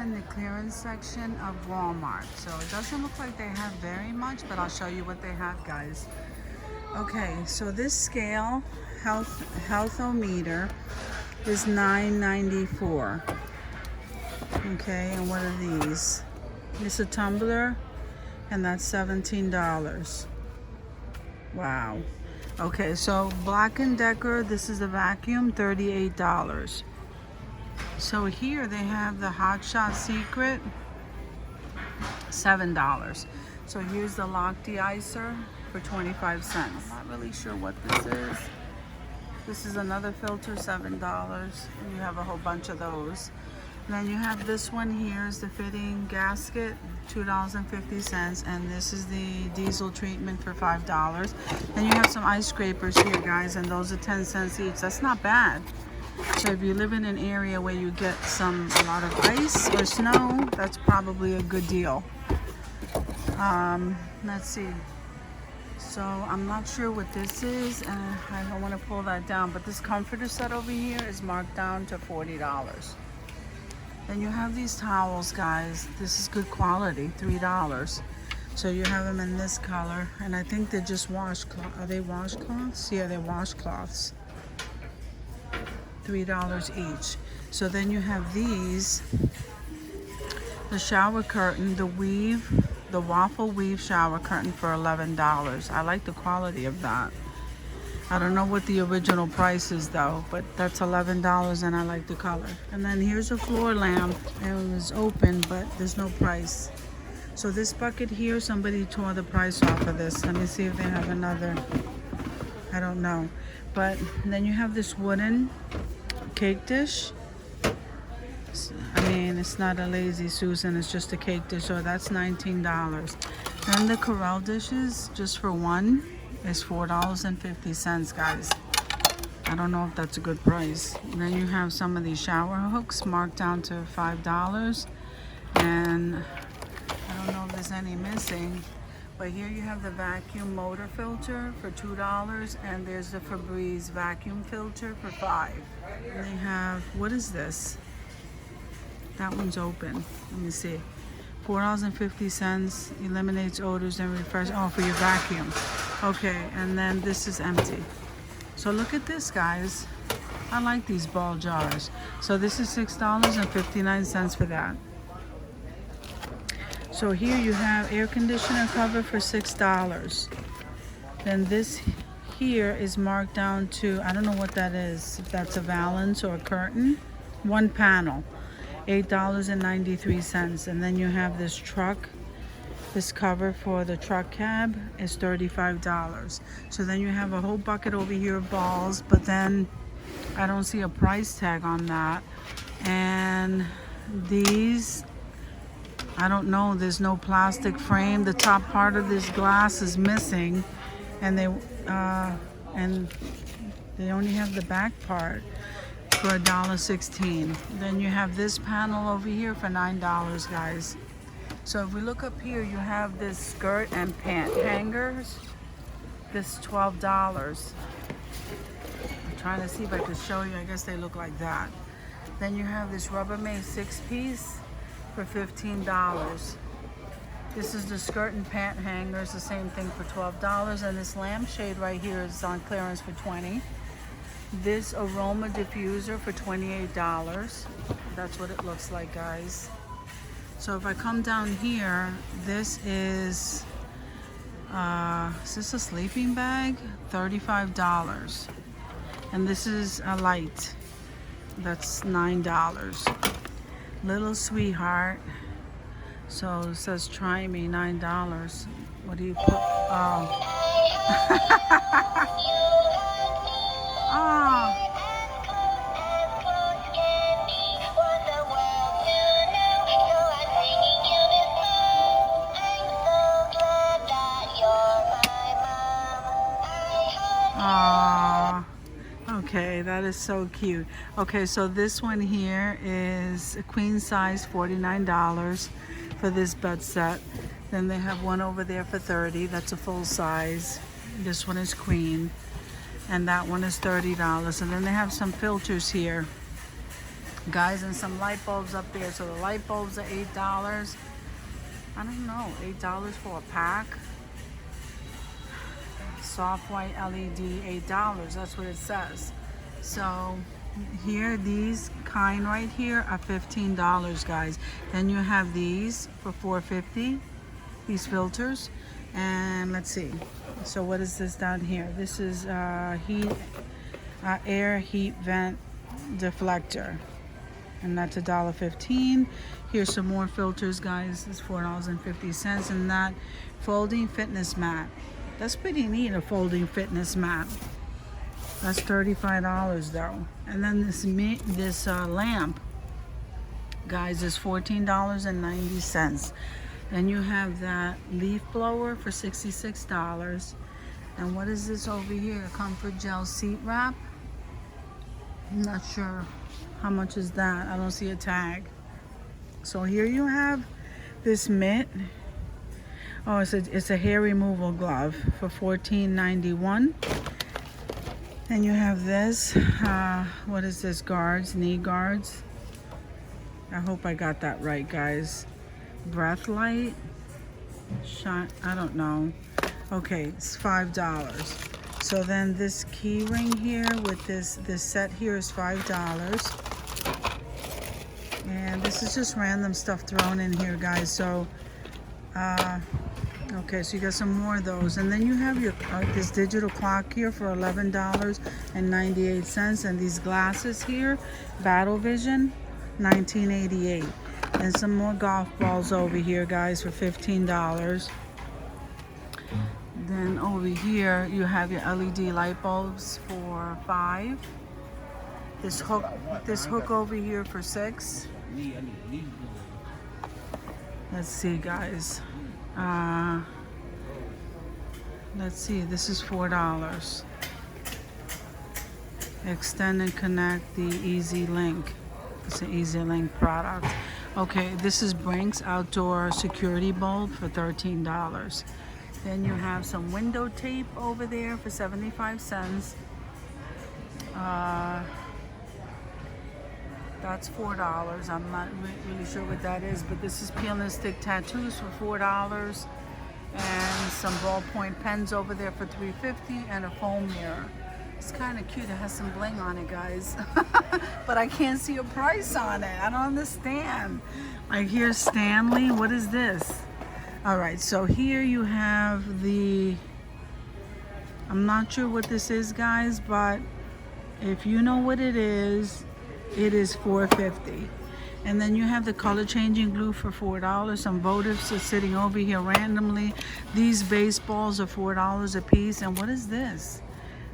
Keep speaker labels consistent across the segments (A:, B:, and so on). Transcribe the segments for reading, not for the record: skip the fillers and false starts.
A: in the clearance section of Walmart. So it doesn't look like they have very much, but I'll show you what they have, guys. Okay, so this scale, healthometer, is $9.94. Okay, and what are these? It's a tumbler, and that's $17. Wow. Okay, so Black & Decker, this is a vacuum, $38. So here they have the Hot Shot Secret, $7. So here's the lock deicer for 25 cents. I'm not really sure what this is. This is another filter, $7. And you have a whole bunch of those. And then you have this one here is the fitting gasket, $2.50. And this is the diesel treatment for $5. Then you have some ice scrapers here, guys, and those are 10 cents each. That's not bad. So if you live in an area where you get a lot of ice or snow, that's probably a good deal. Let's see. So I'm not sure what this is, and I don't want to pull that down, but this comforter set over here is marked down to $40. Then you have these towels, guys. This is good quality, $3. So you have them in this color, and I think they're just washcloths. Are they washcloths? Yeah, they're washcloths. $3 each. So then you have these, the shower curtain, the waffle weave shower curtain for $11. I like the quality of that. I don't know what the original price is though, but that's $11 and I like the color. And then here's a floor lamp. It was open, but there's no price. So this bucket here, somebody tore the price off of this. Let me see if they have another. I don't know. But then you have this wooden cake dish. I mean, it's not a Lazy Susan, it's just a cake dish, so that's $19. Then the Corelle dishes, just for one, is $4.50, guys. I don't know if that's a good price. And then you have some of these shower hooks marked down to $5. And I don't know if there's any missing. But here you have the vacuum motor filter for $2, and there's the Febreze vacuum filter for $5. And they have, what is this? That one's open. Let me see. $4.50, eliminates odors and refresh. Oh, for your vacuum. Okay, and then this is empty. So look at this, guys. I like these ball jars. So this is $6.59 for that. So here you have air conditioner cover for $6. Then this here is marked down to, I don't know what that is, if that's a valance or a curtain. One panel, $8.93. And then you have this this cover for the truck cab is $35. So then you have a whole bucket over here of balls, but then I don't see a price tag on that. And these, I don't know, there's no plastic frame. The top part of this glass is missing, and they only have the back part for $1.16. Then you have this panel over here for $9, guys. So if we look up here, you have this skirt and pant hangers. This $12. I'm trying to see if I can show you. I guess they look like that. Then you have this Rubbermaid 6-piece for $15. This is the skirt and pant hangers, the same thing for $12. And this lampshade right here is on clearance for $20. This aroma diffuser for $28. That's what it looks like, guys. So if I come down here, this is this a sleeping bag? $35. And this is a light. That's $9. Little Sweetheart. So it says try me, $9. What do you put? Oh. Oh. Aww. Okay, that is so cute. Okay, so this one here is a queen size, $49 for this bed set. Then they have one over there for $30. That's a full size. This one is queen. And that one is $30. And then they have some filters here. guys, and some light bulbs up there. So the light bulbs are $8. I don't know, $8 for a pack. Soft white LED, $8. That's what it says. So here, these kind right here are $15, guys. Then you have these for $4.50. These filters, and let's see. So what is this down here? This is air heat vent deflector, and that's $1.15. Here's some more filters, guys. It's $4.50. And that folding fitness mat. That's pretty neat, a folding fitness mat. That's $35 though. And then this lamp, guys, is $14.90. Then you have that leaf blower for $66. And what is this over here? Comfort gel seat wrap. I'm not sure how much is that. I don't see a tag. So here you have this mitt. Oh, it's a hair removal glove for $14.91. Then you have this. What is this? Guards, knee guards. I hope I got that right, guys. Breath light. I don't know. Okay, it's $5. So then this key ring here with this set here is $5. And this is just random stuff thrown in here, guys. So okay, so you got some more of those. And then you have your this digital clock here for $11.98. And these glasses here, Battle Vision, $19.88. And some more golf balls over here, guys, for $15. Then over here you have your LED light bulbs for $5. This hook over here for $6. Let's see, guys. Let's see, this is $4. Extend and connect the Easy Link. It's an Easy Link product. Okay, this is Brink's outdoor security bulb for $13. Then you have some window tape over there for 75 cents. That's $4. I'm not really sure what that is, but this is peel and stick tattoos for $4. And some ballpoint pens over there for $3.50, and a foam mirror. It's kind of cute. It has some bling on it, guys. But I can't see a price on it. I don't understand. Like here's Stanley. What is this? All right, so here you have I'm not sure what this is, guys, but if you know what it is $4.50. And then you have the color changing glue for $4. Some votives are sitting over here randomly. These baseballs are $4 a piece. And what is this?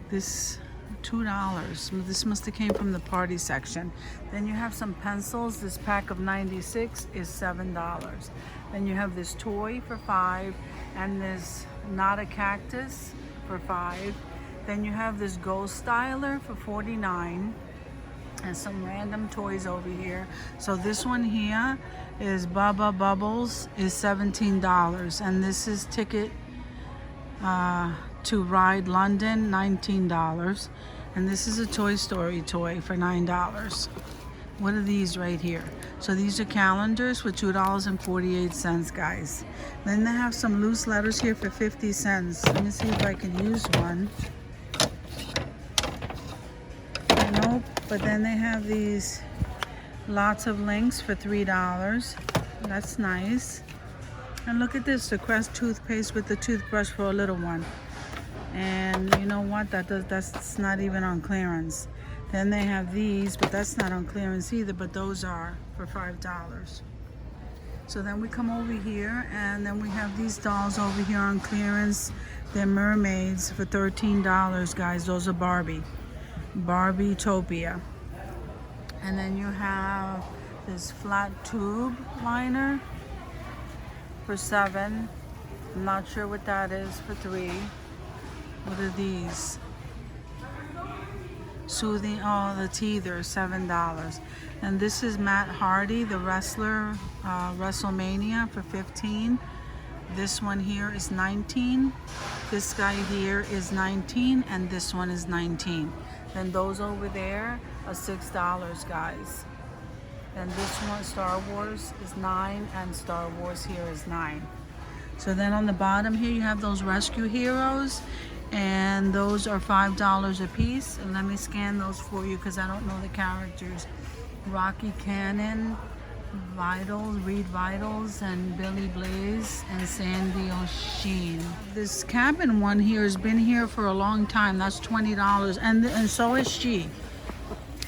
A: This $2. This must have came from the party section. Then you have some pencils. This pack of 96 is $7. Then you have this toy for $5, and this not a cactus for $5. Then you have this ghost styler for $49. And some random toys over here. So this one here is Bubba Bubbles, is $17. And this is Ticket to Ride London, $19. And this is a Toy Story toy for $9. What are these right here? So these are calendars for $2.48, guys. Then they have some loose letters here for 50 cents. Let me see if I can use one. Nope. But then they have these lots of links for $3. That's nice. And look at this, the Crest toothpaste with the toothbrush for a little one. And you know what? That's not even on clearance. Then they have these, but that's not on clearance either, but those are for $5. So then we come over here, and then we have these dolls over here on clearance. They're mermaids for $13, guys. Those are Barbie-topia. And then you have this flat tube liner for $7. I'm not sure what that is for $3. What are these? Soothing, oh, the teether, $7. And this is Matt Hardy, the wrestler, WrestleMania for $15. This one here is $19. This guy here is $19, and this one is $19. Then those over there are $6, guys. Then this one, Star Wars, is $9, and Star Wars here is $9. So then on the bottom here you have those Rescue Heroes, and those are $5 a piece. And let me scan those for you because I don't know the characters. Rocky Cannon, Vitals, Reed Vitals, and Billy Blaze, and Sandy O'Sheen. This cabin one here has been here for a long time. That's $20, and so is she.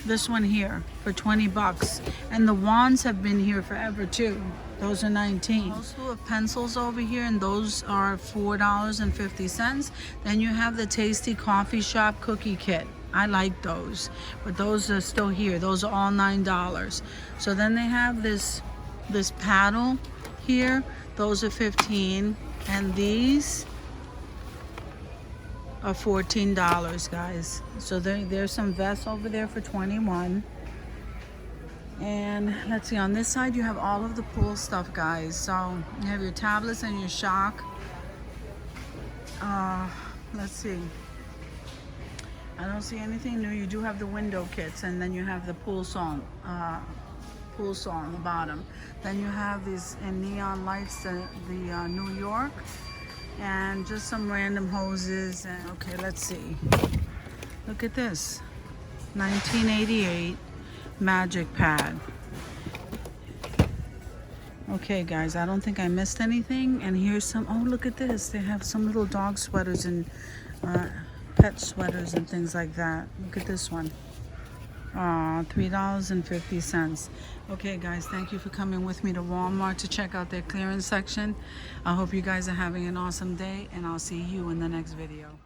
A: This one here for $20, and the wands have been here forever too. Those are $19. Also have pencils over here, and those are $4.50. Then you have the Tasty Coffee Shop cookie kit. I like those, but those are still here. Those are all $9. So then they have this paddle here. Those are $15, and these are $14, guys. So there's some vests over there for $21. And let's see, on this side you have all of the pool stuff, guys. So you have your tablets and your shock. Let's see. I don't see anything new. You do have the window kits, and then you have the pool saw on the bottom. Then you have these in neon lights, the New York, and just some random hoses. And okay, let's see. Look at this, 1988 magic pad. Okay, guys, I don't think I missed anything. And here's some. Oh, look at this. They have some little dog sweaters and pet sweaters and things like that. Look at this one. $3.50. Okay, guys, thank you for coming with me to Walmart to check out their clearance section. I hope you guys are having an awesome day, and I'll see you in the next video.